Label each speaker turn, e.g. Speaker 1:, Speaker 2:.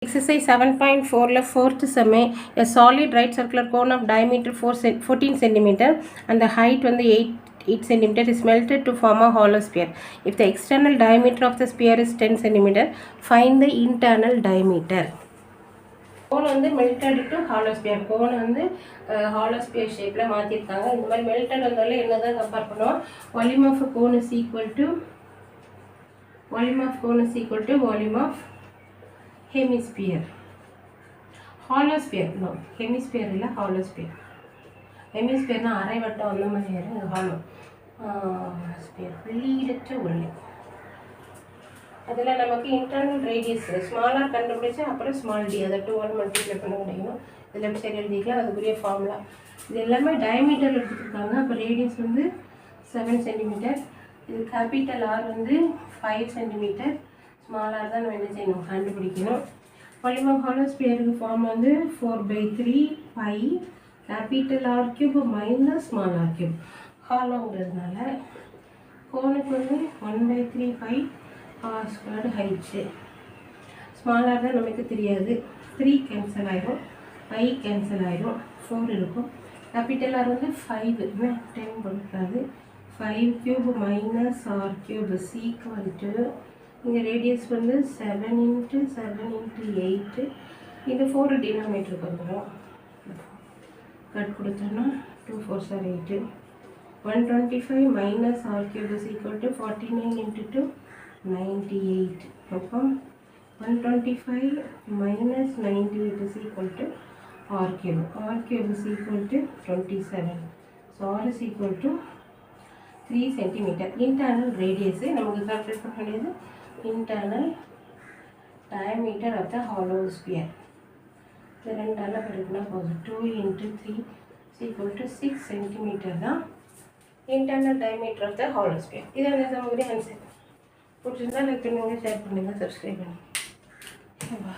Speaker 1: Exercise 7.4 fourth sum, a solid right circular cone of diameter 14 cm and the height வந்து 8 cm is melted to form a hollow sphere. If the external diameter of the sphere is 10 cm, find the internal diameter. Cone வந்து melted to hollow sphere. Cone வந்து hollow sphere ஷேப்பில் மாற்றிருக்காங்க. இந்த மாதிரி melted வந்தாலும் என்ன தான் கம்பேர் பண்ணுவோம், volume of cone is equal to volume of hemisphere. Hollow sphere no, hemisphere இல்லை, ஹாலோ ஸ்பியர். ஹெமிஸ்பியர்னா அரை வட்டம் அந்த மாதிரி இது ஹாலோ ஸ்பியர், வெளியிடற்ற உருளை. அதில் நமக்கு இன்டர்னல் ரேடியஸ் ஸ்மாலாக கண்டுபிடிச்சா அப்புறம் ஸ்மால் டி, அதை 2 மல்டிப்ளை பண்ண முடியும். இது லெஃப்ட் சைடு எழுதிக்கலாம், அதுக்குரிய ஃபார்முலா. இது எல்லாமே டயமீட்டரில் எடுத்துருக்காங்க. அப்போ ரேடியஸ் வந்து 7 சென்டிமீட்டர். இது கேபிட்டல் ஆர் வந்து 5 சென்டிமீட்டர். ஸ்மாலாக தான் நம்ம என்ன செய்யணும், கண்டுபிடிக்கணும். வால்யூம் ஆஃப் ஹாலோ ஸ்பியருக்கு ஃபார்ம் வந்து 4/3 pi capital R cube minus small r cube. ஹாலோங்கிறதுனால கோனுக்கு வந்து 1/3 பை ஆர் ஸ்கொயர்டு ஹைட்டு. ஸ்மாலாக தான் நமக்கு தெரியாது. 3 கேன்சல் ஆகிடும், பை கேன்சல் ஆகிடும், 4 இருக்கும். கேபிட்டல் ஆர் வந்து 5, 10 கொடுக்காது. 5 cube minus r cube equal to, இங்கே ரேடியஸ் வந்து 7 × 7 × 8. இது 4 டினாமினேட்டருக்கு வந்துடும். கட் கொடுத்தோன்னா 2 4s are 8. 125 minus r cube is equal to 49 × 2 98. அப்போ 125 minus 98 is equal to r cube. R cube is equal to 27. So r is equal to 3 centimetre. Internal radius நமக்கு calculate பண்ண வேண்டியது internal diameter of the hollow sphere. இது ரெண்டால் பெருக்குனா போதும். 2 × 3 is equal to 6 centimetre தான் internal diameter of the hollow sphere. இது அந்த சமூக ஆன்சர். பிடிச்சிருந்தா லைக் பண்ணுங்கள், ஷேர் பண்ணுங்கள், சப்ஸ்கிரைப் பண்ணுங்கள்.